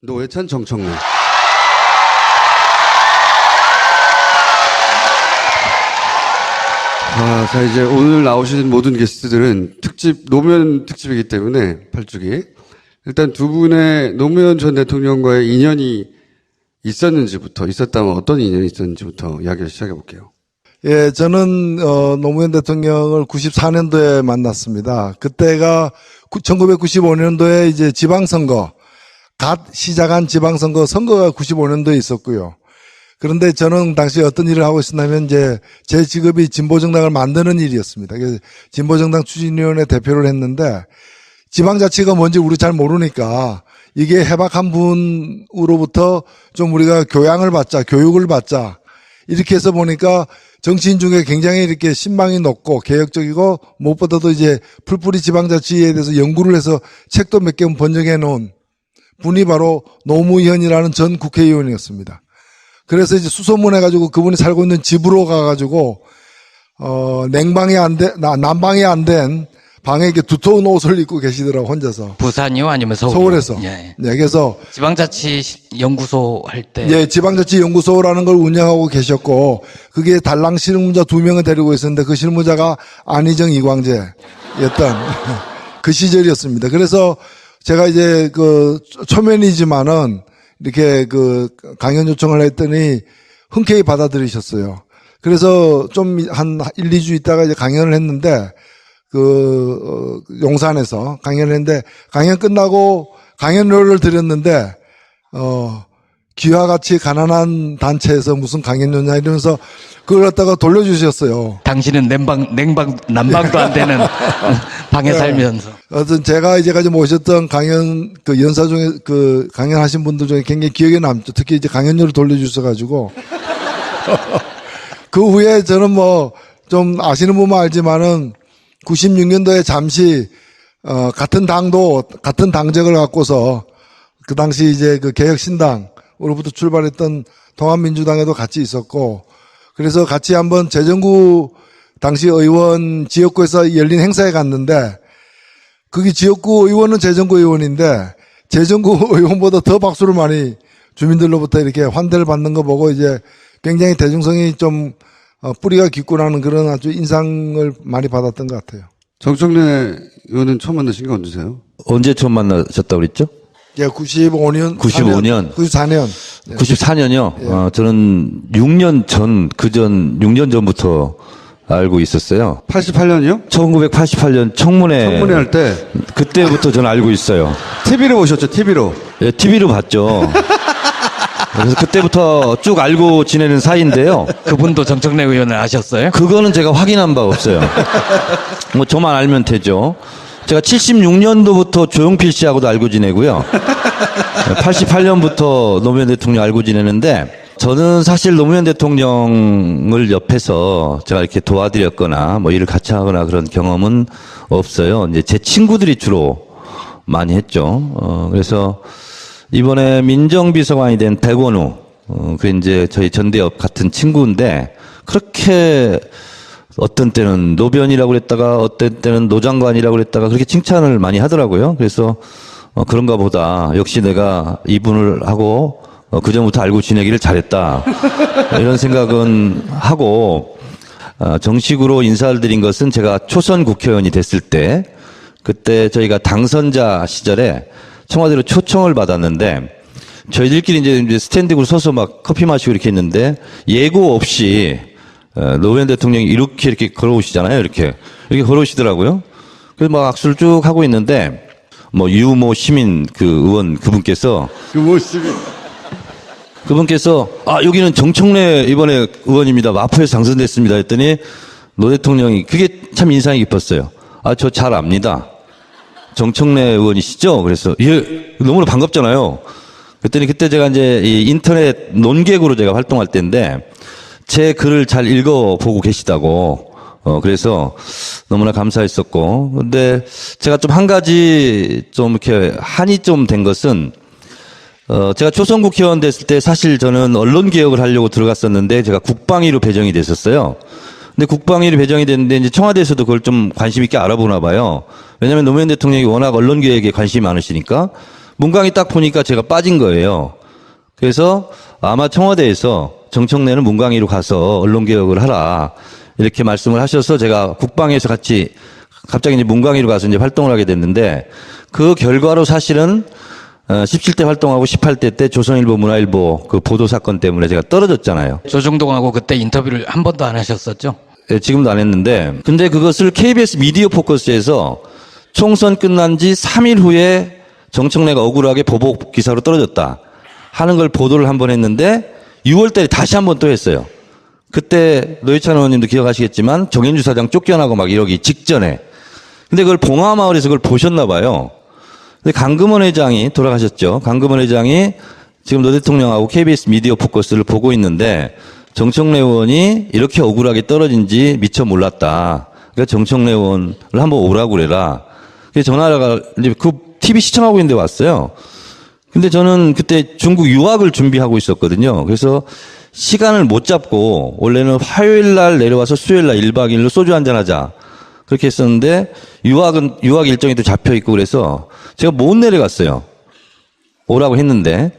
노회찬, 정청래. 자, 이제 오늘 나오신 모든 게스트들은 노무현 특집이기 때문에, 8주기. 일단 두 분의 노무현 전 대통령과의 인연이 있었다면 어떤 인연이 있었는지부터 이야기를 시작해 볼게요. 예, 저는, 노무현 대통령을 94년도에 만났습니다. 그때가 1995년도에 이제 지방선거, 갓 시작한 선거가 95년도에 있었고요. 그런데 저는 당시 어떤 일을 하고 있었냐면 이제 제 직업이 진보정당을 만드는 일이었습니다. 그래서 진보정당 추진위원회 대표를 했는데 지방자치가 뭔지 우리 잘 모르니까 이게 해박한 분으로부터 좀 우리가 교육을 받자. 이렇게 해서 보니까 정치인 중에 굉장히 이렇게 신망이 높고 개혁적이고 무엇보다도 이제 풀뿌리 지방자치에 대해서 연구를 해서 책도 몇 개 번역해 놓은 분이 바로 노무현이라는 전 국회의원이었습니다. 그래서 이제 수소문해가지고 그분이 살고 있는 집으로 가가지고, 난방이 안 된 방에 이렇게 두터운 옷을 입고 계시더라고, 혼자서. 부산이요? 아니면 서울이요? 서울에서. 예. 네, 그래서. 지방자치 연구소 할 때. 예, 지방자치 연구소라는 걸 운영하고 계셨고, 그게 달랑 실무자 2명을 데리고 있었는데 그 실무자가 안희정, 이광재였던 그 시절이었습니다. 그래서 제가 이제 초면이지만은 이렇게 강연 요청을 했더니 흔쾌히 받아들이셨어요. 그래서 좀 한 1, 2주 있다가 이제 강연을 했는데 용산에서 강연을 했는데 강연 끝나고 강연료를 드렸는데 귀와 같이 가난한 단체에서 무슨 강연료냐 이러면서 그걸 갖다가 돌려주셨어요. 당신은 난방도 안 되는 방에 살면서. 어떤 제가 이제까지 모셨던 강연 연사 중에 강연하신 분들 중에 굉장히 기억에 남죠. 특히 이제 강연료를 돌려주셔가지고 그 후에 저는 좀 아시는 분만 알지만은 96년도에 잠시 같은 당적을 갖고서 그 당시 이제 개혁신당으로부터 출발했던 통합민주당에도 같이 있었고 그래서 같이 한번 재정구 당시 의원 지역구에서 열린 행사에 갔는데 거기 지역구 의원은 재정구 의원인데 재정구 의원보다 더 박수를 많이 주민들로부터 이렇게 환대를 받는 거 보고 이제 굉장히 대중성이 좀 뿌리가 깊구나는 그런 아주 인상을 많이 받았던 것 같아요. 정청래 의원은 처음 만나신 게 언제세요? 언제 처음 만나셨다고 그랬죠? 예, 95년. 94년. 94년이요? 저는 6년 전부터 알고 있었어요. 88년이요? 1988년 청문회 할 때. 그때부터 저는 알고 있어요. TV로 보셨죠, TV로? 예, TV로 봤죠. 그래서 그때부터 쭉 알고 지내는 사이인데요. 그분도 정청래 의원을 아셨어요? 그거는 제가 확인한 바 없어요. 저만 알면 되죠. 제가 76년도부터 조용필 씨하고도 알고 지내고요. 88년부터 노무현 대통령 알고 지내는데 저는 사실 노무현 대통령을 옆에서 제가 이렇게 도와드렸거나 일을 같이 하거나 그런 경험은 없어요. 이제 제 친구들이 주로 많이 했죠. 그래서 이번에 민정비서관이 된 백원우, 그 이제 저희 전대협 같은 친구인데 그렇게 어떤 때는 노변이라고 그랬다가 어떤 때는 노장관이라고 그랬다가 그렇게 칭찬을 많이 하더라고요. 그래서 그런가 보다 역시 내가 이분을 하고 그전부터 알고 지내기를 잘했다 이런 생각은 하고 정식으로 인사를 드린 것은 제가 초선 국회의원이 됐을 때 그때 저희가 당선자 시절에 청와대로 초청을 받았는데 저희들끼리 이제 스탠딩으로 서서 막 커피 마시고 이렇게 했는데 예고 없이 노무현 대통령이 이렇게 걸어오시잖아요. 이렇게 걸어오시더라고요. 그래서 막 악수를 쭉 하고 있는데 유모 시민 의원 그분께서 여기는 정청래 이번에 의원입니다. 마포에서 당선됐습니다. 했더니 노 대통령이 그게 참 인상이 깊었어요. 저 잘 압니다. 정청래 의원이시죠? 그래서 예, 너무나 반갑잖아요. 그랬더니 그때 제가 이제 이 인터넷 논객으로 제가 활동할 때인데 제 글을 잘 읽어보고 계시다고 그래서 너무나 감사했었고 근데 제가 좀 한 가지 좀 이렇게 한이 좀 된 것은 제가 초선 국회의원 됐을 때 사실 저는 언론 개혁을 하려고 들어갔었는데 제가 국방위로 배정이 됐었어요. 근데 국방위로 배정이 됐는데 이제 청와대에서도 그걸 좀 관심 있게 알아보나 봐요. 왜냐하면 노무현 대통령이 워낙 언론 개혁에 관심이 많으시니까 문광이 딱 보니까 제가 빠진 거예요. 그래서 아마 청와대에서 정청래는 문광희로 가서 언론개혁을 하라. 이렇게 말씀을 하셔서 제가 국방에서 같이 갑자기 이제 문광희로 가서 이제 활동을 하게 됐는데 그 결과로 사실은 17대 활동하고 18대 때 조선일보, 문화일보 그 보도 사건 때문에 제가 떨어졌잖아요. 조중동하고 그때 인터뷰를 한 번도 안 하셨었죠? 예, 지금도 안 했는데 근데 그것을 KBS 미디어 포커스에서 총선 끝난 지 3일 후에 정청래가 억울하게 보복 기사로 떨어졌다 하는 걸 보도를 한 번 했는데 6월 달에 다시 한 번 또 했어요. 그때 노회찬 의원님도 기억하시겠지만 정인주 사장 쫓겨나고 막 이러기 직전에 근데 그걸 봉화마을에서 그걸 보셨나 봐요. 근데 강금원 회장이 돌아가셨죠. 강금원 회장이 지금 노 대통령하고 KBS 미디어 포커스를 보고 있는데 정청래 의원이 이렇게 억울하게 떨어진지 미처 몰랐다. 그러니까 정청래 의원을 한번 오라고 그래라. 그래서 전화가 그 TV 시청하고 있는데 왔어요. 근데 저는 그때 중국 유학을 준비하고 있었거든요. 그래서 시간을 못 잡고 원래는 화요일 날 내려와서 수요일 날 1박 2일로 소주 한잔 하자. 그렇게 했었는데 유학 일정이 또 잡혀 있고 그래서 제가 못 내려갔어요. 오라고 했는데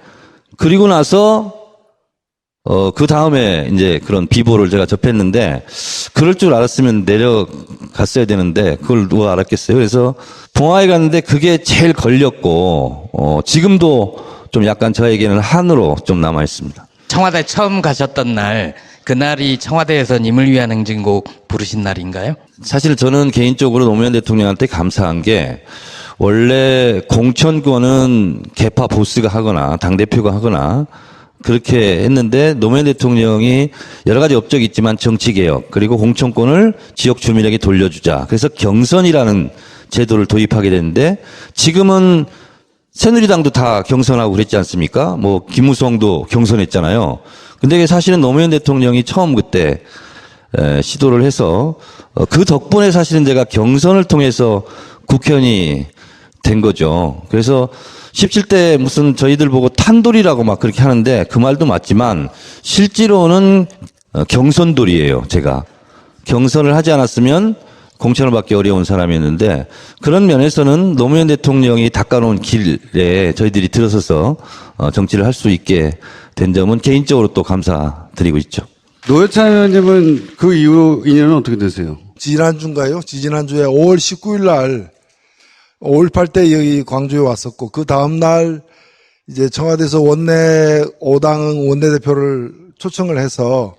그리고 나서 그 다음에 이제 그런 비보를 제가 접했는데 그럴 줄 알았으면 내려갔어야 되는데 그걸 누가 알았겠어요. 그래서 봉화에 갔는데 그게 제일 걸렸고 지금도 좀 약간 저에게는 한으로 좀 남아 있습니다. 청와대 처음 가셨던 날, 그날이 청와대에서 님을 위한 행진곡 부르신 날인가요? 사실 저는 개인적으로 노무현 대통령한테 감사한 게 원래 공천권은 개파 보스가 하거나 당대표가 하거나 그렇게 했는데 노무현 대통령이 여러 가지 업적이 있지만 정치개혁 그리고 공천권을 지역 주민에게 돌려주자. 그래서 경선이라는 제도를 도입하게 됐는데 지금은 새누리당도 다 경선하고 그랬지 않습니까? 뭐 김무성도 경선했잖아요. 근데 사실은 노무현 대통령이 처음 그때 시도를 해서 그 덕분에 사실은 제가 경선을 통해서 국회의원이 된 거죠. 그래서 17대 무슨 저희들 보고 탄돌이라고 막 그렇게 하는데 그 말도 맞지만 실제로는 경선돌이에요. 제가 경선을 하지 않았으면 공천을 받기 어려운 사람이었는데 그런 면에서는 노무현 대통령이 닦아놓은 길에 저희들이 들어서서 정치를 할 수 있게 된 점은 개인적으로 또 감사드리고 있죠. 노회찬 의원님은 그 이후 인연은 어떻게 되세요? 지난주인가요? 지난주에 5월 19일 날 5.18 때 여기 광주에 왔었고 그 다음날 이제 청와대에서 원내 5당 원내대표를 초청을 해서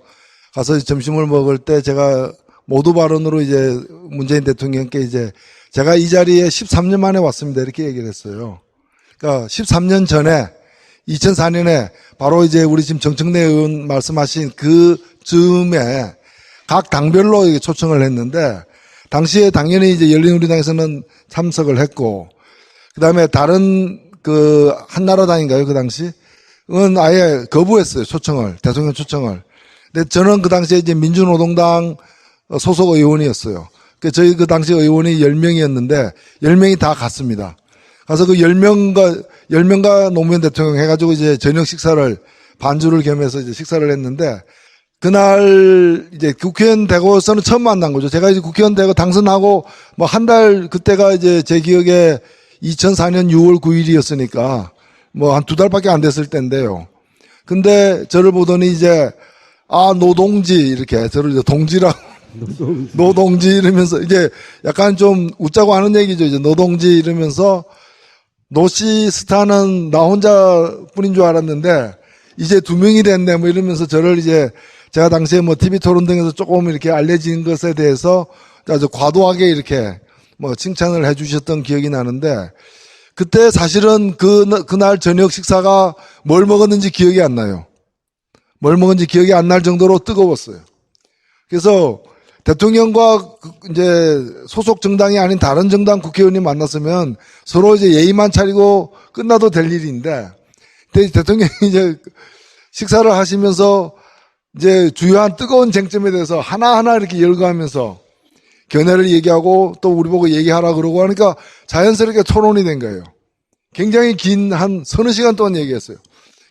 가서 점심을 먹을 때 제가 모두 발언으로 이제 문재인 대통령께 이제 제가 이 자리에 13년 만에 왔습니다. 이렇게 얘기를 했어요. 그러니까 13년 전에 2004년에 바로 이제 우리 지금 정청래 의원 말씀하신 그 즈음에 각 당별로 이게 초청을 했는데 당시에 당연히 이제 열린우리당에서는 참석을 했고 그다음에 다른 그 한나라당인가요? 그 당시? 은 아예 거부했어요. 초청을. 대통령 초청을. 근데 저는 그 당시에 이제 민주노동당 소속 의원이었어요. 저희 그 당시 의원이 10명이었는데 10명이 다 갔습니다. 가서 그 10명과 노무현 대통령 해가지고 이제 저녁 식사를 반주를 겸해서 이제 식사를 했는데 그날 이제 국회의원 되고서는 처음 만난 거죠. 제가 이제 국회의원 되고 당선하고 뭐 한 달 그때가 이제 제 기억에 2004년 6월 9일이었으니까 뭐 한 2달밖에 안 됐을 때인데요. 근데 저를 보더니 이제 노동지 이렇게 저를 이제 동지라고 노동지 이러면서 이제 약간 좀 웃자고 하는 얘기죠. 이제 노동지 이러면서 노씨 스타는 나 혼자뿐인 줄 알았는데 이제 2명이 됐네 뭐 이러면서 저를 이제 제가 당시에 뭐 TV 토론 등에서 조금 이렇게 알려진 것에 대해서 아주 과도하게 이렇게 뭐 칭찬을 해 주셨던 기억이 나는데 그때 사실은 그날 저녁 식사가 뭘 먹었는지 기억이 안 나요. 뭘 먹었는지 기억이 안 날 정도로 뜨거웠어요. 그래서 대통령과 이제 소속 정당이 아닌 다른 정당 국회의원이 만났으면 서로 이제 예의만 차리고 끝나도 될 일인데 대통령이 이제 식사를 하시면서 이제 주요한 뜨거운 쟁점에 대해서 하나하나 이렇게 열거하면서 견해를 얘기하고 또 우리 보고 얘기하라 그러고 하니까 자연스럽게 토론이 된 거예요. 굉장히 긴 한 서너 시간 동안 얘기했어요.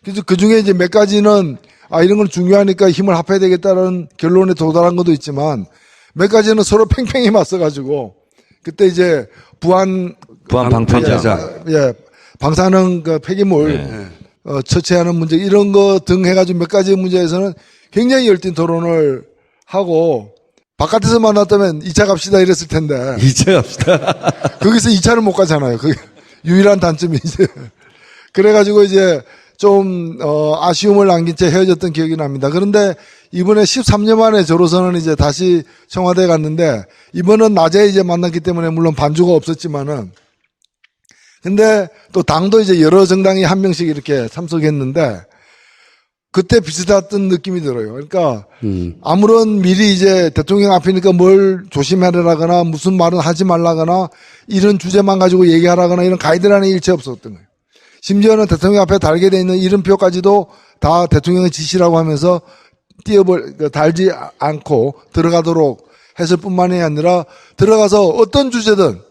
그래서 그 중에 이제 몇 가지는 이런 건 중요하니까 힘을 합해야 되겠다는 결론에 도달한 것도 있지만 몇 가지는 서로 팽팽히 맞서가지고 그때 이제 부안 방패장. 예, 방사능 그 폐기물 네. 처치하는 문제 이런 거 등 해가지고 몇 가지 문제에서는 굉장히 열띤 토론을 하고 바깥에서 만났다면 2차 갑시다 이랬을 텐데 이제 합시다. 거기서 2차를 못 가잖아요. 그게 유일한 단점이 이제 그래가지고 이제 좀 아쉬움을 남긴 채 헤어졌던 기억이 납니다. 그런데 이번에 13년 만에 저로서는 이제 다시 청와대에 갔는데 이번은 낮에 이제 만났기 때문에 물론 반주가 없었지만은 근데 또 당도 이제 여러 정당이 한 명씩 이렇게 참석했는데 그때 비슷했던 느낌이 들어요. 그러니까 아무런 미리 이제 대통령 앞이니까 뭘 조심하라거나 무슨 말은 하지 말라거나 이런 주제만 가지고 얘기하라거나 이런 가이드라인이 일체 없었던 거예요. 심지어는 대통령 앞에 달게 돼 있는 이름표까지도 다 대통령의 지시라고 하면서 달지 않고 들어가도록 했을 뿐만이 아니라 들어가서 어떤 주제든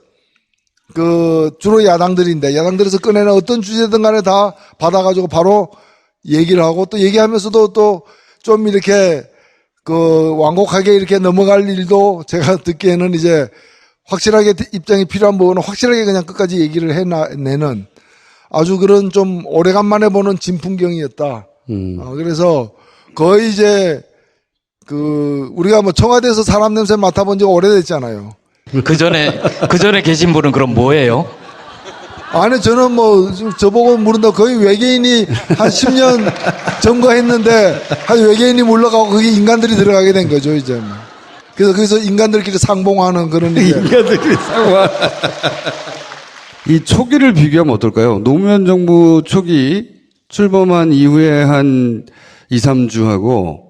주로 야당들에서 꺼내는 어떤 주제든 간에 다 받아가지고 바로 얘기를 하고 또 얘기하면서도 또 좀 이렇게 완곡하게 이렇게 넘어갈 일도 제가 듣기에는 이제 확실하게 입장이 필요한 부분은 확실하게 그냥 끝까지 얘기를 해내는 아주 그런 좀 오래간만에 보는 진풍경이었다. 그래서 거의 이제 우리가 뭐 청와대에서 사람 냄새 맡아본 지가 오래됐잖아요. 그 전에 계신 분은 그럼 뭐예요? 아니, 저는 뭐, 저보고 물은다 거의 외계인이 한 10년 점거했는데, 한 외계인이 물러가고 거기 인간들이 들어가게 된 거죠, 이제. 뭐. 그래서 거기서 인간들끼리 상봉하는 그런 이제. 인간들끼리 상황. 이 초기를 비교하면 어떨까요? 노무현 정부 초기 출범한 이후에 한 2, 3주하고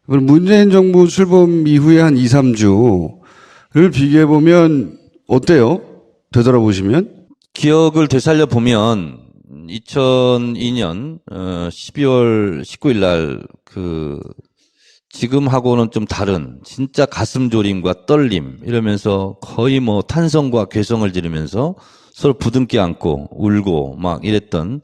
문재인 정부 출범 이후에 한 2, 3주를 비교해보면 어때요? 되돌아보시면? 기억을 되살려 보면 2002년 12월 19일 날 지금하고는 좀 다른 진짜 가슴 졸임과 떨림 이러면서 거의 뭐 탄성과 괴성을 지르면서 서로 부둥켜 안고 울고 막 이랬던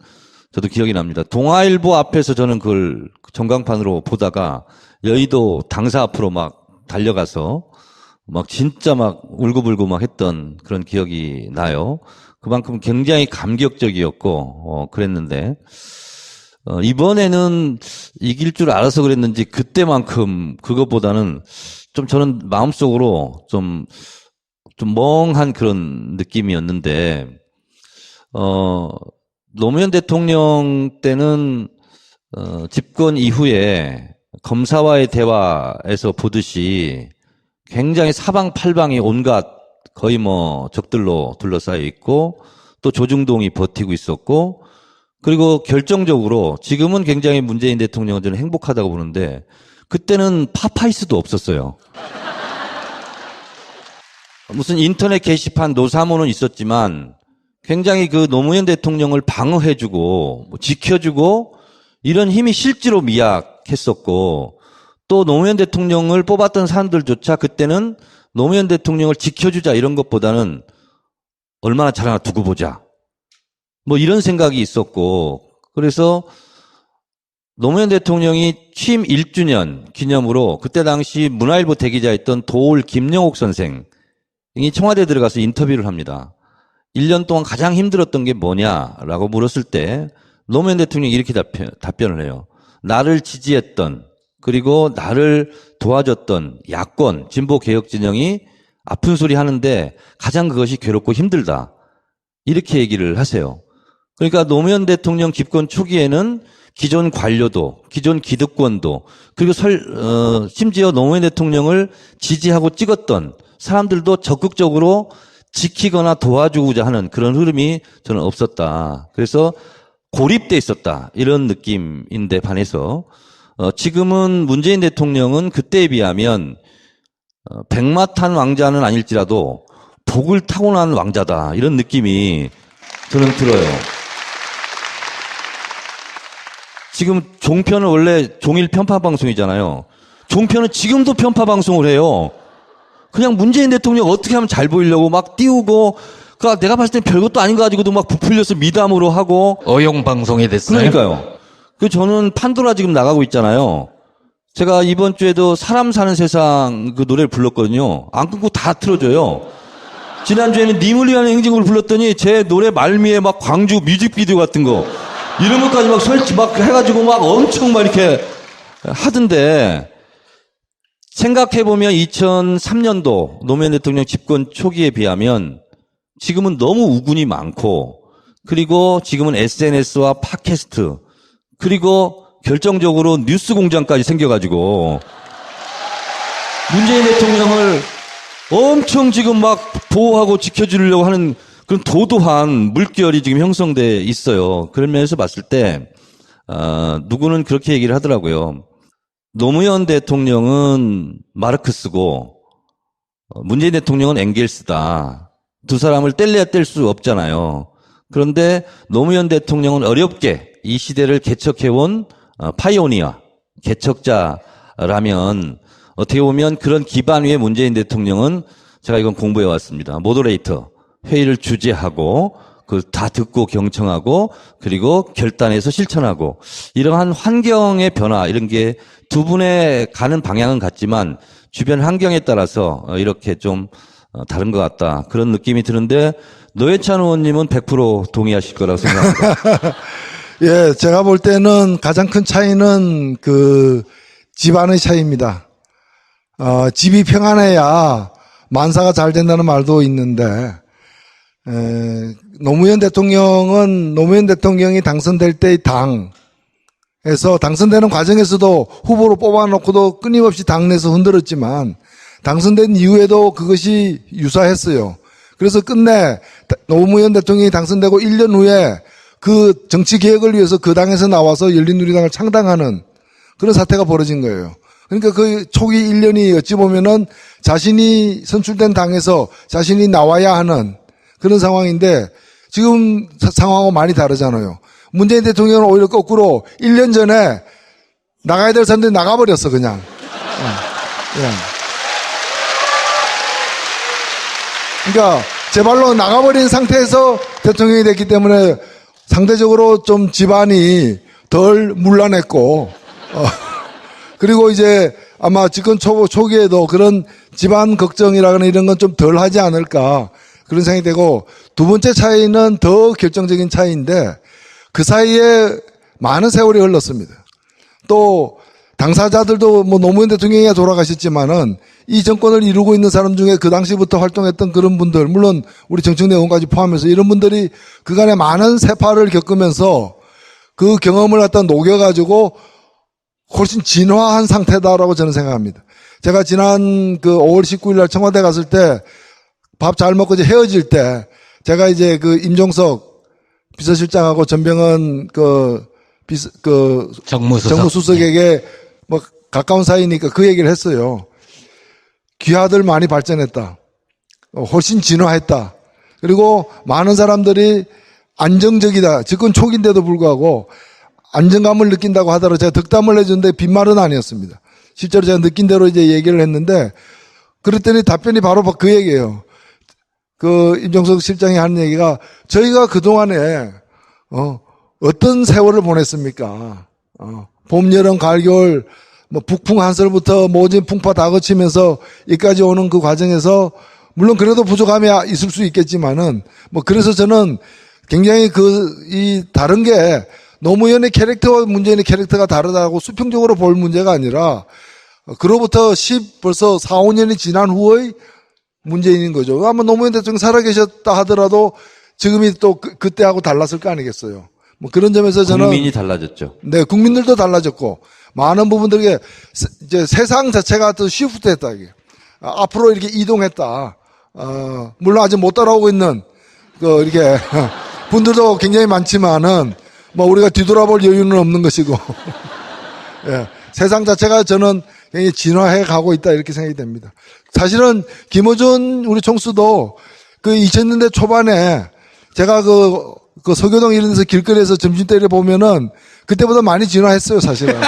저도 기억이 납니다. 동아일보 앞에서 저는 그걸 전광판으로 보다가 여의도 당사 앞으로 막 달려가서 막 진짜 막 울고불고 막 했던 그런 기억이 나요. 그만큼 굉장히 감격적이었고 그랬는데 이번에는 이길 줄 알아서 그랬는지 그때만큼 그것보다는 좀 저는 마음속으로 좀 멍한 그런 느낌이었는데 노무현 대통령 때는 집권 이후에 검사와의 대화에서 보듯이 굉장히 사방팔방이 온갖 거의 뭐 적들로 둘러싸여 있고 또 조중동이 버티고 있었고 그리고 결정적으로 지금은 굉장히 문재인 대통령은 저는 행복하다고 보는데 그때는 파파이스도 없었어요. 무슨 인터넷 게시판 노사모는 있었지만 굉장히 노무현 대통령을 방어해주고 지켜주고 이런 힘이 실제로 미약했었고 또 노무현 대통령을 뽑았던 사람들조차 그때는 노무현 대통령을 지켜주자 이런 것보다는 얼마나 잘하나 두고 보자. 뭐 이런 생각이 있었고 그래서 노무현 대통령이 취임 1주년 기념으로 그때 당시 문화일보 대기자였던 도올 김영옥 선생이 청와대에 들어가서 인터뷰를 합니다. 1년 동안 가장 힘들었던 게 뭐냐라고 물었을 때 노무현 대통령이 이렇게 답변을 해요. 나를 지지했던 그리고 나를 도와줬던 야권, 진보 개혁 진영이 아픈 소리 하는데 가장 그것이 괴롭고 힘들다. 이렇게 얘기를 하세요. 그러니까 노무현 대통령 집권 초기에는 기존 관료도, 기존 기득권도, 그리고 심지어 노무현 대통령을 지지하고 찍었던 사람들도 적극적으로 지키거나 도와주고자 하는 그런 흐름이 저는 없었다. 그래서 고립돼 있었다. 이런 느낌인데 반해서 지금은 문재인 대통령은 그때에 비하면 백마탄 왕자는 아닐지라도 복을 타고난 왕자다. 이런 느낌이 저는 들어요. 지금 종편은 원래 종일 편파 방송이잖아요. 종편은 지금도 편파 방송을 해요. 그냥 문재인 대통령 어떻게 하면 잘 보이려고 막 띄우고 내가 봤을 땐 별것도 아닌 거 가지고도 막 부풀려서 미담으로 하고 어용 방송이 됐어요. 그러니까요. 저는 판도라 지금 나가고 있잖아요. 제가 이번 주에도 사람 사는 세상 그 노래를 불렀거든요. 안 끊고 다 틀어줘요. 지난주에는 님을 위한 행진곡을 불렀더니 제 노래 말미에 막 광주 뮤직비디오 같은 거 이런 것까지 막 설치 막 해가지고 막 엄청 막 이렇게 하던데 생각해보면 2003년도 노무현 대통령 집권 초기에 비하면 지금은 너무 우군이 많고 그리고 지금은 SNS와 팟캐스트 그리고 결정적으로 뉴스 공장까지 생겨가지고 문재인 대통령을 엄청 지금 막 보호하고 지켜주려고 하는 그런 도도한 물결이 지금 형성돼 있어요. 그런 면에서 봤을 때 누구는 그렇게 얘기를 하더라고요. 노무현 대통령은 마르크스고 문재인 대통령은 엥겔스다. 두 사람을 뗄래야 뗄 수 없잖아요. 그런데 노무현 대통령은 어렵게 이 시대를 개척해온 파이오니어, 개척자라면 어떻게 보면 그런 기반 위에 문재인 대통령은 제가 이건 공부해 왔습니다. 모더레이터, 회의를 주재하고 그 다 듣고 경청하고 그리고 결단해서 실천하고 이러한 환경의 변화 이런 게 두 분의 가는 방향은 같지만 주변 환경에 따라서 이렇게 좀 다른 것 같다. 그런 느낌이 드는데 노회찬 의원님은 100% 동의하실 거라고 생각합니다. 예, 제가 볼 때는 가장 큰 차이는 그 집안의 차이입니다. 집이 평안해야 만사가 잘 된다는 말도 있는데, 노무현 대통령이 당선될 때의 당에서 당선되는 과정에서도 후보로 뽑아놓고도 끊임없이 당내에서 흔들었지만 당선된 이후에도 그것이 유사했어요. 그래서 끝내 노무현 대통령이 당선되고 1년 후에 그 정치 개혁을 위해서 그 당에서 나와서 열린우리당을 창당하는 그런 사태가 벌어진 거예요. 그러니까 그 초기 1년이 어찌 보면은 자신이 선출된 당에서 자신이 나와야 하는 그런 상황인데 지금 상황하고 많이 다르잖아요. 문재인 대통령은 오히려 거꾸로 1년 전에 나가야 될 사람들이 나가버렸어, 그냥. 예. 그러니까 제발로 나가버린 상태에서 대통령이 됐기 때문에 상대적으로 좀 집안이 덜 문란했고, 그리고 이제 아마 집권 초기에도 그런 집안 걱정이라거나 이런 건 좀 덜 하지 않을까 그런 생각이 되고 두 번째 차이는 더 결정적인 차이인데 그 사이에 많은 세월이 흘렀습니다. 또 당사자들도 뭐 노무현 대통령이 돌아가셨지만은 이 정권을 이루고 있는 사람 중에 그 당시부터 활동했던 그런 분들 물론 우리 정청래 의원까지 포함해서 이런 분들이 그간에 많은 세파를 겪으면서 그 경험을 갖다 녹여가지고 훨씬 진화한 상태다라고 저는 생각합니다. 제가 지난 그 5월 19일 날 청와대 갔을 때 밥 잘 먹고 이제 헤어질 때 제가 이제 그 임종석 비서실장하고 전병헌 정무수석에게 뭐 가까운 사이니까 그 얘기를 했어요. 귀하들 많이 발전했다. 훨씬 진화했다. 그리고 많은 사람들이 안정적이다. 집권 초기인데도 불구하고 안정감을 느낀다고 하더라도 제가 덕담을 해줬는데 빈말은 아니었습니다. 실제로 제가 느낀 대로 이제 얘기를 했는데 그랬더니 답변이 바로 그 얘기예요. 그 임종석 실장이 하는 얘기가 저희가 그동안에 어떤 세월을 보냈습니까? 봄, 여름, 가을, 겨울 뭐 북풍 한설부터 모진 풍파 다 거치면서 여기까지 오는 그 과정에서 물론 그래도 부족함이 있을 수 있겠지만은 뭐 그래서 저는 굉장히 다른 게 노무현의 캐릭터와 문재인의 캐릭터가 다르다고 수평적으로 볼 문제가 아니라 그로부터 벌써 4, 5년이 지난 후의 문재인인 거죠. 아마 노무현 대통령 살아계셨다 하더라도 지금이 또 그때하고 달랐을 거 아니겠어요. 뭐 그런 점에서 저는 국민이 달라졌죠. 네, 국민들도 달라졌고 많은 부분들이 이제 세상 자체가 더 시프트했다 이게. 앞으로 이렇게 이동했다. 물론 아직 못 따라오고 있는 이렇게 분들도 굉장히 많지만은 뭐 우리가 뒤돌아볼 여유는 없는 것이고 예, 세상 자체가 저는 굉장히 진화해 가고 있다 이렇게 생각이 됩니다. 사실은 김어준 우리 총수도 그 2000년대 초반에 제가 그 서교동 이런 데서 길거리에서 점심 때려 보면은 그때보다 많이 진화했어요, 사실은.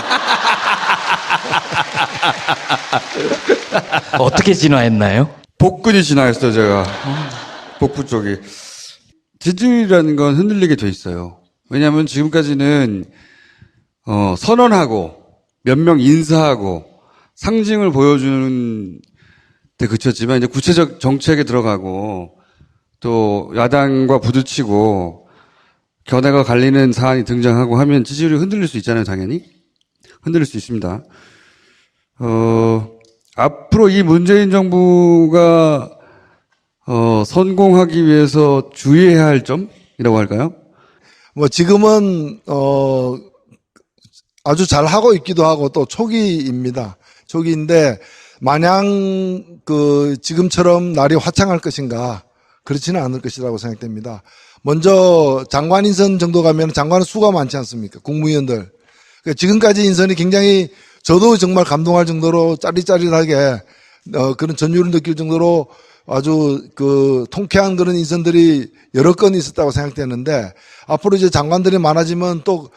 어떻게 진화했나요? 복근이 진화했어요, 제가. 복부 쪽이. 지지율이라는 건 흔들리게 돼 있어요. 왜냐하면 지금까지는 선언하고 몇 명 인사하고 상징을 보여주는 데 그쳤지만 이제 구체적 정책에 들어가고 또 야당과 부딪히고 견해가 갈리는 사안이 등장하고 하면 지지율이 흔들릴 수 있잖아요, 당연히. 흔들릴 수 있습니다. 앞으로 이 문재인 정부가 성공하기 위해서 주의해야 할 점이라고 할까요? 뭐 지금은 아주 잘 하고 있기도 하고 또 초기입니다. 초기인데 마냥 지금처럼 날이 화창할 것인가 그렇지는 않을 것이라고 생각됩니다. 먼저 장관 인선 정도 가면 장관은 수가 많지 않습니까? 국무위원들. 그러니까 지금까지 인선이 굉장히 저도 정말 감동할 정도로 짜릿짜릿하게 그런 전율을 느낄 정도로 아주 통쾌한 그런 인선들이 여러 건 있었다고 생각되는데 앞으로 이제 장관들이 많아지면 또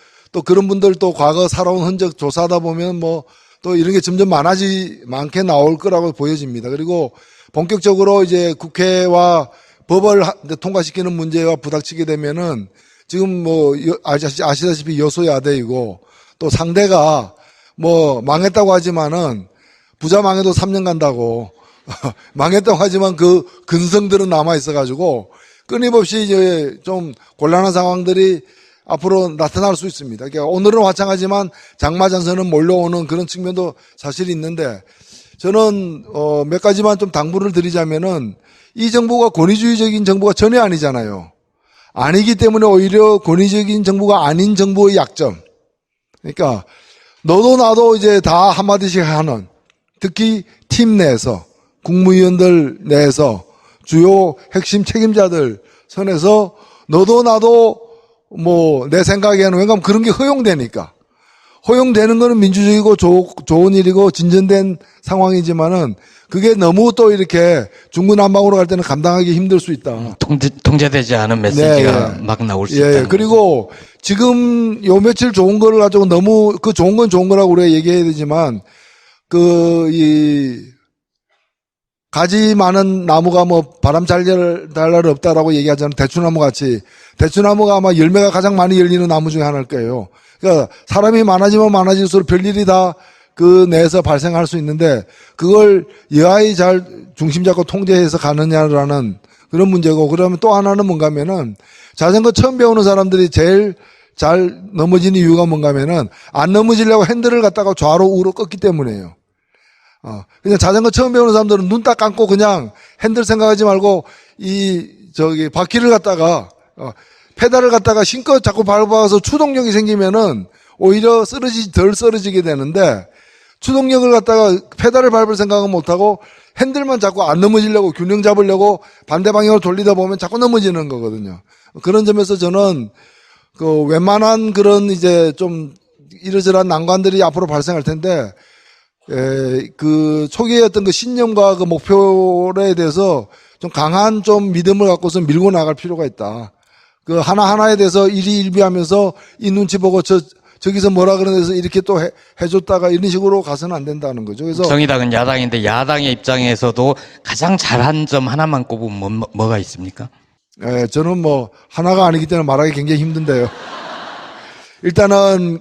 그런 분들 또 과거 살아온 흔적 조사하다 보면 뭐 또 이런 게 점점 많게 나올 거라고 보여집니다. 그리고 본격적으로 이제 국회와 법을 통과시키는 문제와 부닥치게 되면은 지금 뭐 아시다시피 여소야대이고 또 상대가 뭐 망했다고 하지만은 부자 망해도 3년 간다고 망했다고 하지만 그 근성들은 남아 있어가지고 끊임없이 이제 좀 곤란한 상황들이 앞으로 나타날 수 있습니다. 그러니까 오늘은 화창하지만 장마전선은 몰려오는 그런 측면도 사실 있는데 저는 몇 가지만 좀 당부를 드리자면은 이 정부가 권위주의적인 정부가 전혀 아니잖아요. 아니기 때문에 오히려 권위적인 정부가 아닌 정부의 약점. 그러니까 너도 나도 이제 다 한마디씩 하는 특히 팀 내에서 국무위원들 내에서 주요 핵심 책임자들 선에서 너도 나도 뭐 내 생각에는 왜냐하면 그런 게 허용되니까 허용되는 거는 민주적이고 좋은 일이고 진전된 상황이지만은 그게 너무 또 이렇게 중구난방으로 갈 때는 감당하기 힘들 수 있다. 통제되지 않은 메시지가 막 나올 수 있다. 그리고 지금 요 며칠 좋은 거를 가지고 너무 그 좋은 건 좋은 거라고 우리가 얘기해야 되지만 가지 많은 나무가 뭐 바람 잘 날 날 없다라고 얘기하잖아요. 대추나무 같이. 대추나무가 아마 열매가 가장 많이 열리는 나무 중에 하나일 거예요. 그러니까 사람이 많아지면 많아질수록 별일이 다 그 내에서 발생할 수 있는데 그걸 여하이 잘 중심 잡고 통제해서 가느냐라는 그런 문제고 그러면 또 하나는 뭔가 하면은 자전거 처음 배우는 사람들이 제일 잘 넘어지는 이유가 뭔가 하면은 안 넘어지려고 핸들을 갖다가 좌로 우로 꺾기 때문이에요. 그냥 자전거 처음 배우는 사람들은 눈 딱 감고 그냥 핸들 생각하지 말고 바퀴를 갖다가 페달을 갖다가 신껏 자꾸 밟아서 추동력이 생기면은 오히려 덜 쓰러지게 되는데 추동력을 갖다가 페달을 밟을 생각은 못하고 핸들만 자꾸 안 넘어지려고 균형 잡으려고 반대 방향으로 돌리다 보면 자꾸 넘어지는 거거든요. 그런 점에서 저는 웬만한 그런 이제 좀 이러저러한 난관들이 앞으로 발생할 텐데 초기에 어떤 그 신념과 그 목표에 대해서 좀 강한 좀 믿음을 갖고서 밀고 나갈 필요가 있다. 그 하나하나에 대해서 일희일비하면서 이 눈치 보고 저기서 뭐라 그러는데서 이렇게 또 해줬다가 이런 식으로 가서는 안 된다는 거죠. 그래서 정의당은 야당인데 야당의 입장에서도 가장 잘한 점 하나만 꼽으면 뭐가 있습니까? 저는 뭐 하나가 아니기 때문에 말하기 굉장히 힘든데요. 일단은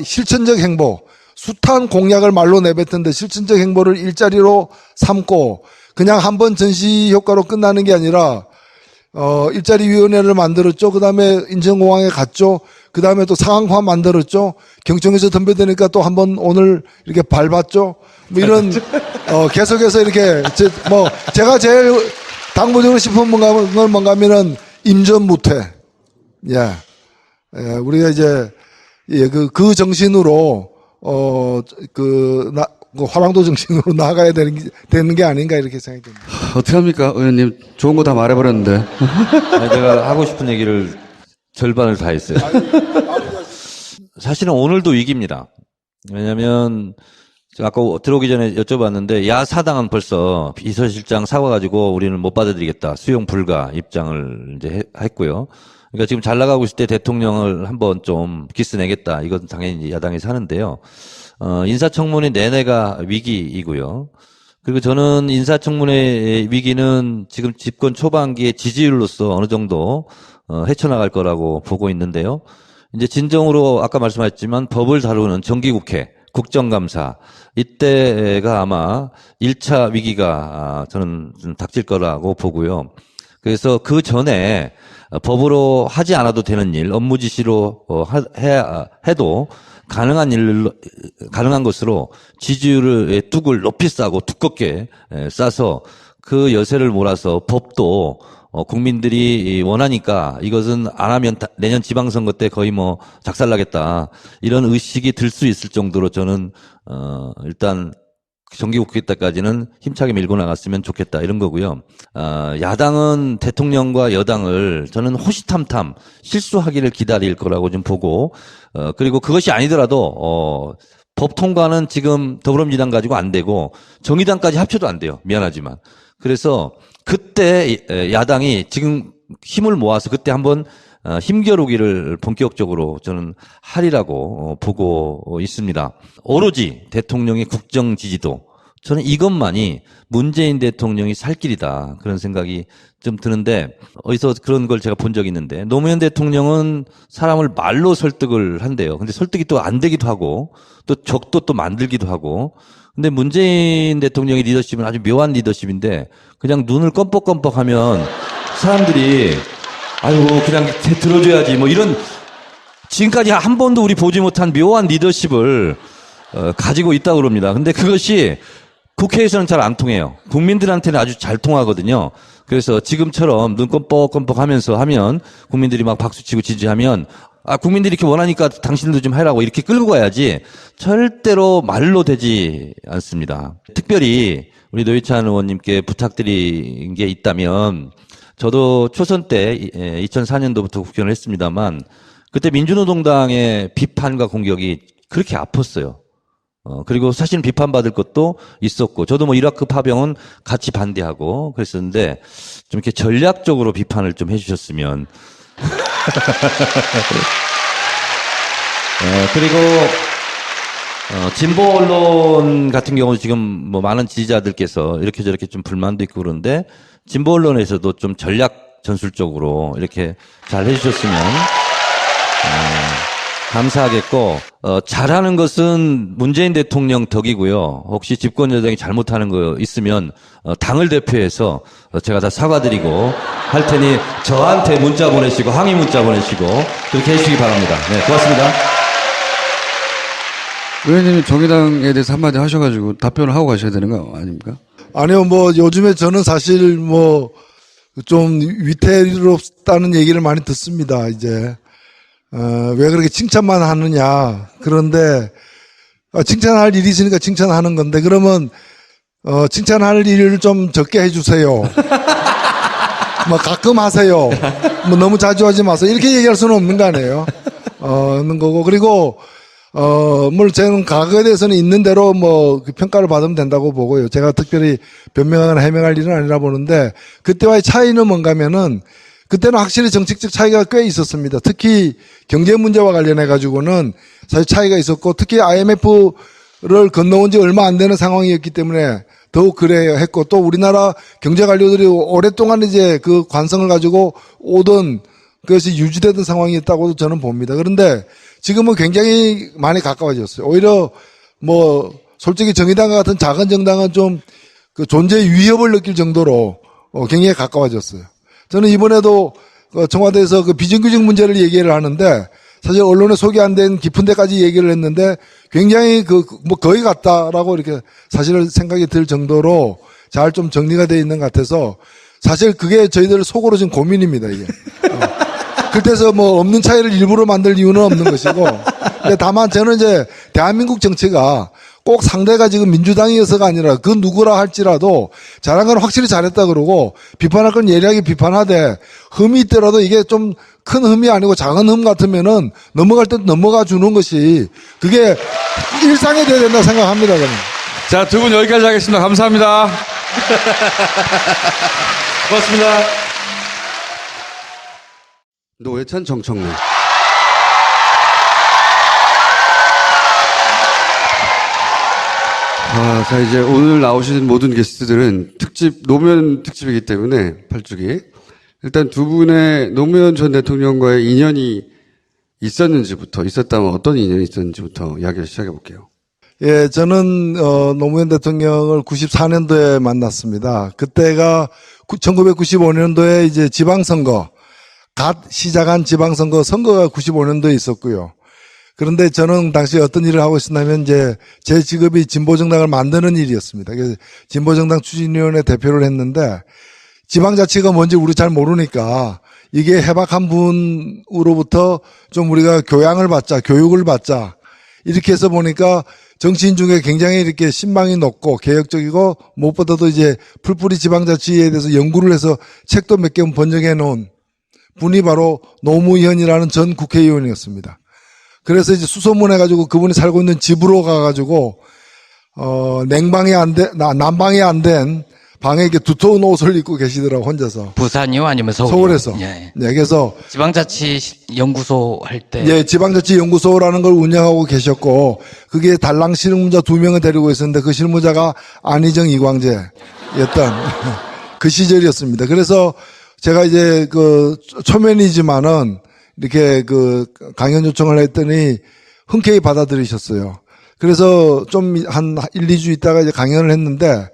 실천적 행보, 숱한 공약을 말로 내뱉던데 실천적 행보를 일자리로 삼고 그냥 한번 전시 효과로 끝나는 게 아니라 일자리위원회를 만들었죠. 그 다음에 인천공항에 갔죠. 그 다음에 또 상황화 만들었죠. 경청에서 덤벼드니까 또 한번 오늘 이렇게 밟았죠. 뭐 이런, 계속해서 이렇게, 제가 제일 당부적으로 싶은 건 뭔가 하면은 임전무퇴. 우리가 이제, 그 정신으로, 화랑도 정신으로 나아가야 되는 게 아닌가 이렇게 생각이 듭니다. 어떻게 합니까, 의원님? 좋은 거 다 말해버렸는데. 아니, 제가 하고 싶은 얘기를 절반을 다 했어요. 사실은 오늘도 위기입니다. 왜냐면, 제가 아까 들어오기 전에 여쭤봤는데, 야사당은 벌써 비서실장 사과가지고 우리는 못 받아들이겠다. 수용 불가 입장을 이제 했고요. 그러니까 지금 잘 나가고 있을 때 대통령을 한번 좀 기스내겠다. 이건 당연히 야당에서 하는데요. 인사청문회 내내가 위기이고요. 그리고 저는 인사청문회 위기는 지금 집권 초반기의 지지율로서 어느 정도 헤쳐나갈 거라고 보고 있는데요. 이제 진정으로 아까 말씀하셨지만 법을 다루는 정기국회, 국정감사 이때가 아마 1차 위기가 저는 좀 닥칠 거라고 보고요. 그래서 그 전에 법으로 하지 않아도 되는 일, 업무 지시로 해도 가능한 것으로 지지율의 뚝을 높이 싸고 두껍게 싸서 그 여세를 몰아서 법도 국민들이 원하니까 이것은 안 하면 내년 지방선거 때 거의 뭐 작살나겠다 이런 의식이 들 수 있을 정도로 저는 일단 정기국회 때까지는 힘차게 밀고 나갔으면 좋겠다 이런 거고요. 야당은 대통령과 여당을 저는 호시탐탐 실수하기를 기다릴 거라고 좀 보고 그리고 그것이 아니더라도 법 통과는 지금 더불어민주당 가지고 안 되고 정의당까지 합쳐도 안 돼요. 미안하지만. 그래서 그때 야당이 지금 힘을 모아서 그때 한번 힘겨루기를 본격적으로 저는 하리라고 보고 있습니다. 오로지 대통령의 국정 지지도 저는 이것만이 문재인 대통령이 살 길이다 그런 생각이 좀 드는데 어디서 그런 걸 제가 본 적이 있는데 노무현 대통령은 사람을 말로 설득을 한대요. 근데 설득이 또 안 되기도 하고 또 적도 또 만들기도 하고 근데 문재인 대통령의 리더십은 아주 묘한 리더십인데 그냥 눈을 껌뻑껌뻑하면 사람들이 아유 그냥 들어줘야지 뭐 이런 지금까지 한 번도 우리 보지 못한 묘한 리더십을 가지고 있다고 그럽니다. 근데 그것이 국회에서는 잘 안 통해요. 국민들한테는 아주 잘 통하거든요. 그래서 지금처럼 눈 껌뻑껌뻑하면서 하면 국민들이 막 박수치고 지지하면 국민들이 이렇게 원하니까 당신도 좀 해라고 이렇게 끌고 가야지 절대로 말로 되지 않습니다. 특별히 우리 노회찬 의원님께 부탁드린 게 있다면 저도 초선 때 2004년도부터 국회의원을 했습니다만 그때 민주노동당의 비판과 공격이 그렇게 아팠어요. 그리고 사실 비판받을 것도 있었고 저도 뭐 이라크 파병은 같이 반대하고 그랬었는데 좀 이렇게 전략적으로 비판을 좀 해주셨으면 그리고 진보 언론 같은 경우 지금 뭐 많은 지지자들께서 이렇게 저렇게 좀 불만도 있고 그런데 진보 언론에서도 좀 전략 전술적으로 이렇게 잘 해주셨으면 감사하겠고 잘하는 것은 문재인 대통령 덕이고요. 혹시 집권 여당이 잘못하는 거 있으면 당을 대표해서 제가 다 사과드리고 할 테니 저한테 문자 보내시고 항의 문자 보내시고 그렇게 해주시기 바랍니다. 네, 고맙습니다. 의원님이 정의당에 대해서 한마디 하셔가지고 답변을 하고 가셔야 되는 거 아닙니까? 아니요, 뭐 요즘에 저는 사실 뭐 좀 위태롭다는 얘기를 많이 듣습니다. 이제 왜 그렇게 칭찬만 하느냐. 그런데 칭찬할 일이 있으니까 칭찬하는 건데 그러면 칭찬할 일을 좀 적게 해주세요. 뭐 가끔 하세요. 뭐 너무 자주 하지 마세요. 이렇게 얘기할 수는 없는 거 아니에요. 없는 거고 그리고 물론 저는 과거에 대해서는 있는 대로 뭐 평가를 받으면 된다고 보고요. 제가 특별히 변명하거나 해명할 일은 아니라 보는데 그때와의 차이는 뭔가면은 그때는 확실히 정책적 차이가 꽤 있었습니다. 특히 경제 문제와 관련해 가지고는 사실 차이가 있었고 특히 IMF를 건너온 지 얼마 안 되는 상황이었기 때문에 더욱 그래야 했고 또 우리나라 경제 관료들이 오랫동안 이제 그 관성을 가지고 오던 그것이 유지되던 상황이었다고 저는 봅니다. 그런데 지금은 굉장히 많이 가까워졌어요. 오히려 뭐 솔직히 정의당과 같은 작은 정당은 좀 그 존재의 위협을 느낄 정도로 굉장히 가까워졌어요. 저는 이번에도 청와대에서 그 비정규직 문제를 얘기를 하는데 사실 언론에 소개 안 된 깊은 데까지 얘기를 했는데 굉장히 뭐 거의 같다라고 이렇게 사실은 생각이 들 정도로 잘 좀 정리가 되어 있는 것 같아서 사실 그게 저희들 속으로 지금 고민입니다, 이게. 그때서 뭐 없는 차이를 일부러 만들 이유는 없는 것이고. 근데 다만 저는 이제 대한민국 정치가 꼭 상대가 지금 민주당이어서가 아니라 그 누구라 할지라도 잘한 건 확실히 잘했다 그러고 비판할 건 예리하게 비판하되 흠이 있더라도 이게 좀 큰 흠이 아니고 작은 흠 같으면은 넘어갈 때 넘어가 주는 것이 그게 일상이 돼야 된다 생각합니다, 저는. 자, 두 분 여기까지 하겠습니다. 감사합니다. 고맙습니다. 노회찬 정청래. 자, 이제 오늘 나오시는 모든 게스트들은 노무현 특집이기 때문에 8주기. 일단 두 분의 노무현 전 대통령과의 인연이 있었다면 어떤 인연이 있었는지부터 이야기를 시작해 볼게요. 예, 저는 노무현 대통령을 94년도에 만났습니다. 그때가 1995년도에 이제 지방선거, 갓 시작한 지방선거 선거가 95년도에 있었고요. 그런데 저는 당시 어떤 일을 하고 있었냐면 이제 제 직업이 진보정당을 만드는 일이었습니다. 그래서 진보정당 추진위원회 대표를 했는데 지방자치가 뭔지 우리 잘 모르니까 이게 해박한 분으로부터 좀 우리가 교양을 받자, 교육을 받자. 이렇게 해서 보니까 정치인 중에 굉장히 이렇게 신망이 높고 개혁적이고 무엇보다도 이제 풀뿌리 지방자치에 대해서 연구를 해서 책도 몇 개 번역해 놓은 분이 바로 노무현이라는 전 국회의원이었습니다. 그래서 이제 수소문해가지고 그분이 살고 있는 집으로 가가지고 난방이 안 된 방에 이렇게 두터운 옷을 입고 계시더라고 혼자서. 부산이요, 아니면 서울이요? 서울에서. 예. 네, 그래서 지방자치 연구소 할 때. 예, 지방자치연구소라는 걸 운영하고 계셨고 그게 달랑 실무자 2명을 데리고 있었는데 그 실무자가 안희정 이광재였던 그 시절이었습니다. 그래서 제가 이제 그 초면이지만은 이렇게 그 강연 요청을 했더니 흔쾌히 받아들이셨어요. 그래서 좀 한 1, 2주 있다가 이제 강연을 했는데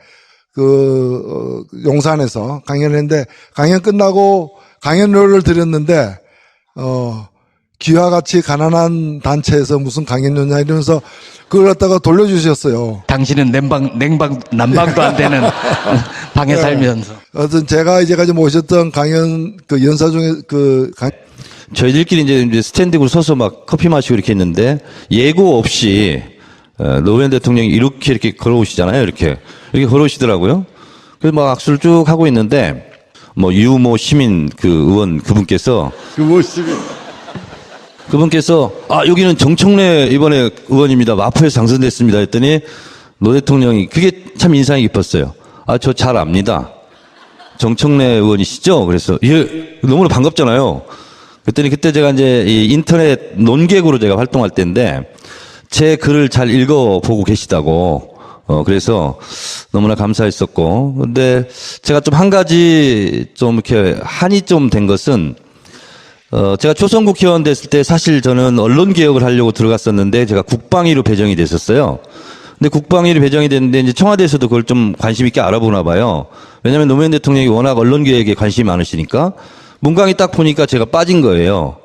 용산에서 강연을 했는데 강연 끝나고 강연료를 드렸는데 귀와 같이 가난한 단체에서 무슨 강연료냐 이러면서 그걸 갖다가 돌려주셨어요. 당신은 난방도 안 되는 방에 살면서. 어떤 제가 이제까지 모셨던 강연 그 연사 중에 저희들끼리 이제 스탠딩으로 서서 막 커피 마시고 이렇게 했는데 예고 없이 노무현 대통령이 이렇게 걸어오시잖아요. 이렇게 걸어오시더라고요. 그래서 막 악수를 쭉 하고 있는데 뭐 유모 시민 그 의원 그분께서 여기는 정청래 이번에 의원입니다. 마포에서 당선됐습니다. 했더니 노 대통령이 그게 참 인상이 깊었어요. 저 잘 압니다. 정청래 의원이시죠? 그래서 예, 너무나 반갑잖아요. 그랬더니 그때 제가 이제 이 인터넷 논객으로 제가 활동할 때인데 제 글을 잘 읽어보고 계시다고 그래서 너무나 감사했었고 근데 제가 좀 한 가지 좀 이렇게 한이 좀 된 것은 제가 초선국회의원 됐을 때 사실 저는 언론개혁을 하려고 들어갔었는데 제가 국방위로 배정이 됐었어요. 근데 국방위로 배정이 됐는데 이제 청와대에서도 그걸 좀 관심 있게 알아보나 봐요. 왜냐하면 노무현 대통령이 워낙 언론개혁에 관심이 많으시니까 문광이 딱 보니까 제가 빠진 거예요.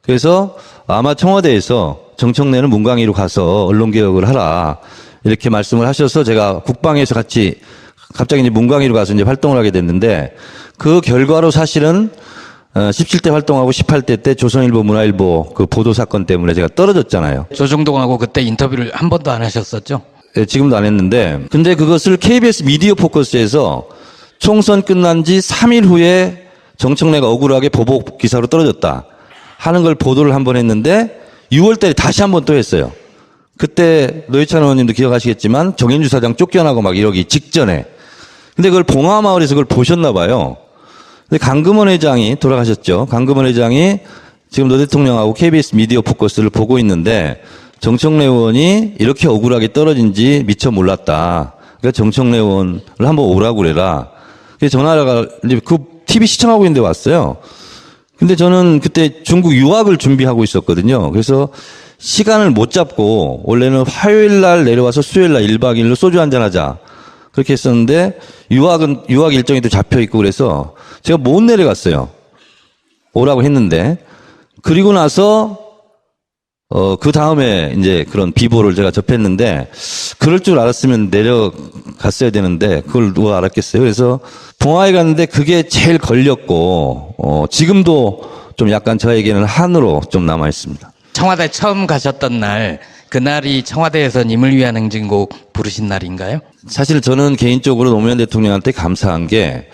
그래서 아마 청와대에서 정청래는 문광위로 가서 언론개혁을 하라 이렇게 말씀을 하셔서 제가 국방위에서 갑자기 이제 문광위로 가서 이제 활동을 하게 됐는데 그 결과로 사실은 17대 활동하고 18대 때 조선일보 문화일보 그 보도 사건 때문에 제가 떨어졌잖아요. 조중동하고 그때 인터뷰를 한 번도 안 하셨었죠? 네, 지금도 안 했는데 근데 그것을 KBS 미디어 포커스에서 총선 끝난 지 3일 후에 정청래가 억울하게 보복 기사로 떨어졌다 하는 걸 보도를 한 번 했는데 6월 달에 다시 한 번 또 했어요. 그때 노회찬 의원님도 기억하시겠지만 정현주 사장 쫓겨나고 막 이러기 직전에. 근데 그걸 봉화마을에서 그걸 보셨나 봐요. 근데 강금원 회장이 돌아가셨죠. 강금원 회장이 지금 노 대통령하고 KBS 미디어 포커스를 보고 있는데 정청래 의원이 이렇게 억울하게 떨어진지 미처 몰랐다. 그러니까 정청래 의원을 한번 오라고 그래라. 그래서 전화가 이제 그 TV 시청하고 있는데 왔어요. 근데 저는 그때 중국 유학을 준비하고 있었거든요. 그래서 시간을 못 잡고 원래는 화요일 날 내려와서 수요일 날 1박 2일로 소주 한잔 하자. 그렇게 했었는데 유학 일정이 또 잡혀 있고 그래서 제가 못 내려갔어요. 오라고 했는데 그리고 나서 그 다음에 이제 그런 비보를 제가 접했는데 그럴 줄 알았으면 내려갔어야 되는데 그걸 누가 알았겠어요. 그래서 봉화에 갔는데 그게 제일 걸렸고 지금도 좀 약간 저에게는 한으로 좀 남아 있습니다. 청와대 처음 가셨던 날, 그날이 청와대에서 님을 위한 행진곡 부르신 날인가요? 사실 저는 개인적으로 노무현 대통령한테 감사한 게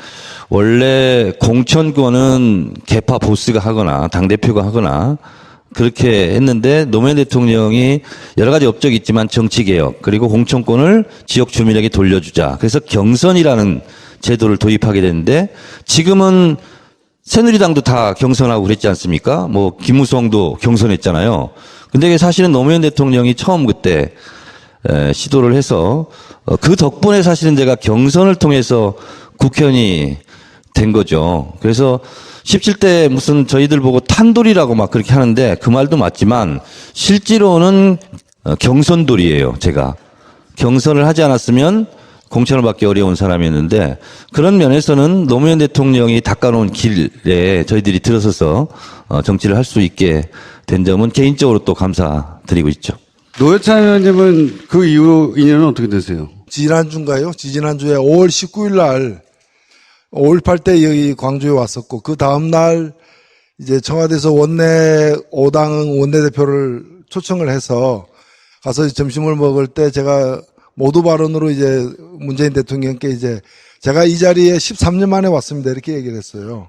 원래 공천권은 개파 보스가 하거나 당대표가 하거나 그렇게 했는데 노무현 대통령이 여러 가지 업적이 있지만 정치개혁 그리고 공천권을 지역 주민에게 돌려주자. 그래서 경선이라는 제도를 도입하게 됐는데 지금은 새누리당도 다 경선하고 그랬지 않습니까? 뭐 김무성도 경선했잖아요. 근데 사실은 노무현 대통령이 처음 그때 시도를 해서 그 덕분에 사실은 제가 경선을 통해서 국회의원이 된 거죠. 그래서 17대 무슨 저희들 보고 탄돌이라고 막 그렇게 하는데 그 말도 맞지만 실제로는 경선돌이에요, 제가. 경선을 하지 않았으면 공천을 받기 어려운 사람이었는데 그런 면에서는 노무현 대통령이 닦아놓은 길에 저희들이 들어서서 정치를 할 수 있게 된 점은 개인적으로 또 감사드리고 있죠. 노회찬 의원님은 그 이후 인연은 어떻게 되세요? 지난주인가요? 지난주에 5월 19일 날 5.18 때 여기 광주에 왔었고 그 다음날 이제 청와대에서 원내 5당 원내대표를 초청을 해서 가서 점심을 먹을 때 제가 모두 발언으로 이제 문재인 대통령께 이제 제가 이 자리에 13년 만에 왔습니다. 이렇게 얘기를 했어요.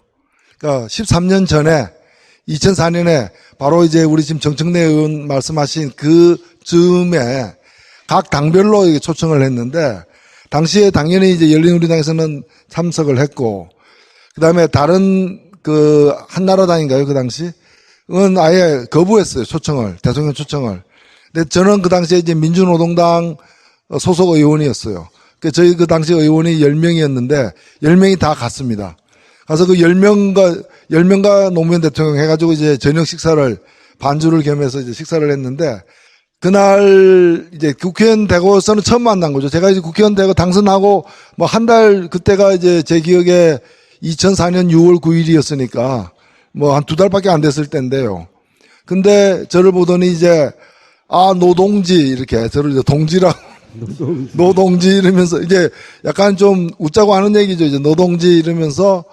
그러니까 13년 전에 2004년에 바로 이제 우리 지금 정청래 의원 말씀하신 그 즈음에 각 당별로 초청을 했는데 당시에 당연히 이제 열린우리당에서는 참석을 했고 그다음에 다른 그 한나라당인가요? 그 당시? 은 아예 거부했어요. 초청을. 대통령 초청을. 근데 저는 그 당시에 이제 민주노동당 소속 의원이었어요. 저희 그 당시 의원이 10명이었는데 10명이 다 갔습니다. 가서 그 10명과 노무현 대통령 해가지고 이제 저녁 식사를 반주를 겸해서 이제 식사를 했는데 그날 이제 국회의원 되고서는 처음 만난 거죠. 제가 이제 국회의원 되고 당선하고 뭐 한 달 그때가 이제 제 기억에 2004년 6월 9일이었으니까 뭐 한 2달밖에 안 됐을 때인데요. 근데 저를 보더니 이제 노동지 이렇게 저를 이제 동지라고 노동지 이러면서 이제 약간 좀 웃자고 하는 얘기죠. 이제 노동지 이러면서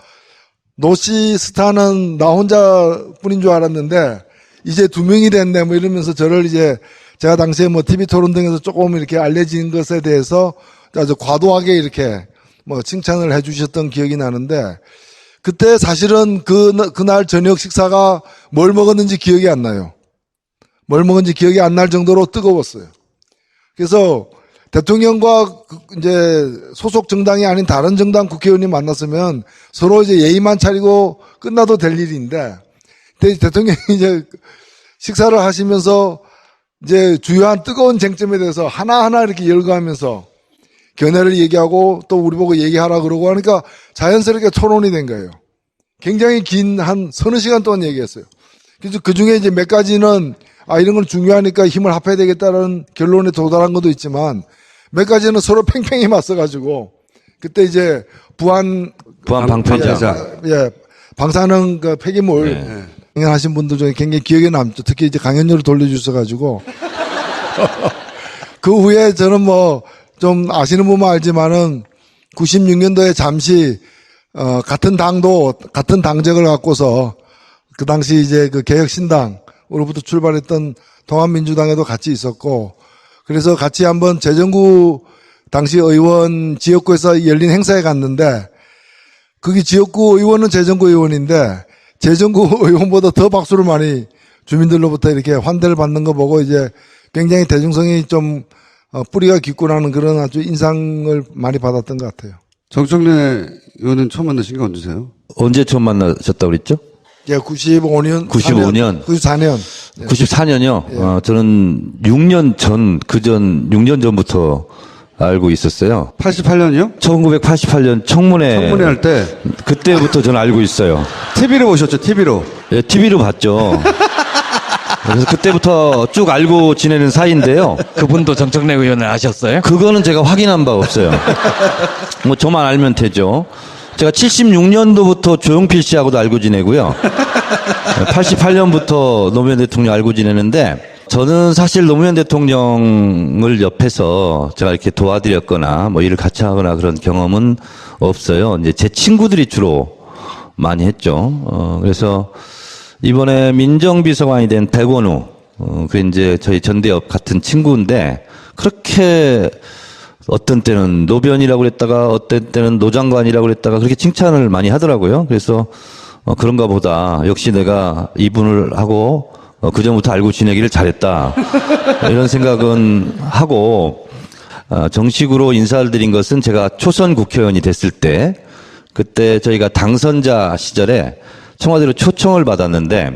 노씨 스타는 나 혼자뿐인 줄 알았는데 이제 2명이 됐네 뭐 이러면서 저를 이제 제가 당시에 뭐 TV 토론 등에서 조금 이렇게 알려진 것에 대해서 아주 과도하게 이렇게 뭐 칭찬을 해주셨던 기억이 나는데 그때 사실은 그날 저녁 식사가 뭘 먹었는지 기억이 안 나요. 뭘 먹었는지 기억이 안 날 정도로 뜨거웠어요. 그래서 대통령과 이제 소속 정당이 아닌 다른 정당 국회의원이 만났으면 서로 이제 예의만 차리고 끝나도 될 일인데 대통령이 이제 식사를 하시면서 이제 주요한 뜨거운 쟁점에 대해서 하나하나 이렇게 열거하면서 견해를 얘기하고 또 우리 보고 얘기하라 그러고 하니까 자연스럽게 토론이 된 거예요. 굉장히 긴 한 서너 시간 동안 얘기했어요. 그래서 그 중에 이제 몇 가지는 이런 건 중요하니까 힘을 합해야 되겠다는 결론에 도달한 것도 있지만 몇 가지는 서로 팽팽히 맞서가지고 그때 이제 부안 방패자. 예, 방사능 그 폐기물 하신 분들 중에 굉장히 기억에 남죠. 특히 이제 강연료를 돌려주셔가지고 그 후에 저는 뭐 좀 아시는 분만 알지만은 96년도에 잠시 같은 당적을 갖고서 그 당시 이제 그 개혁신당으로부터 출발했던 통합민주당에도 같이 있었고 그래서 같이 한번 재정구 당시 의원 지역구에서 열린 행사에 갔는데 거기 지역구 의원은 재정구 의원인데 재정구 의원보다 더 박수를 많이 주민들로부터 이렇게 환대를 받는 거 보고 이제 굉장히 대중성이 좀 뿌리가 깊구나는 그런 아주 인상을 많이 받았던 것 같아요. 정청래 의원은 처음 만나신 게 언제세요? 언제 처음 만나셨다고 그랬죠? 예, 95년. 94년. 94년이요? 저는 6년 전부터 알고 있었어요. 88년이요? 1988년 청문회 할 때 그때부터 저는 알고 있어요. TV로 보셨죠? TV로. 예, TV로 봤죠. 그래서 그때부터 쭉 알고 지내는 사이인데요. 그분도 정청래 의원을 아셨어요? 그거는 제가 확인한 바 없어요. 뭐 저만 알면 되죠. 제가 76년도부터 조용필 씨하고도 알고 지내고요. 88년부터 노무현 대통령 알고 지내는데 저는 사실 노무현 대통령을 옆에서 제가 이렇게 도와드렸거나 뭐 일을 같이 하거나 그런 경험은 없어요. 이제 제 친구들이 주로 많이 했죠. 그래서 이번에 민정비서관이 된 백원우, 그 이제 저희 전대협 같은 친구인데 그렇게 어떤 때는 노변이라고 그랬다가 어떤 때는 노장관이라고 그랬다가 그렇게 칭찬을 많이 하더라고요. 그래서 그런가 보다 역시 내가 이분을 하고 그전부터 알고 지내기를 잘했다 이런 생각은 하고 정식으로 인사를 드린 것은 제가 초선 국회의원이 됐을 때 그때 저희가 당선자 시절에 청와대로 초청을 받았는데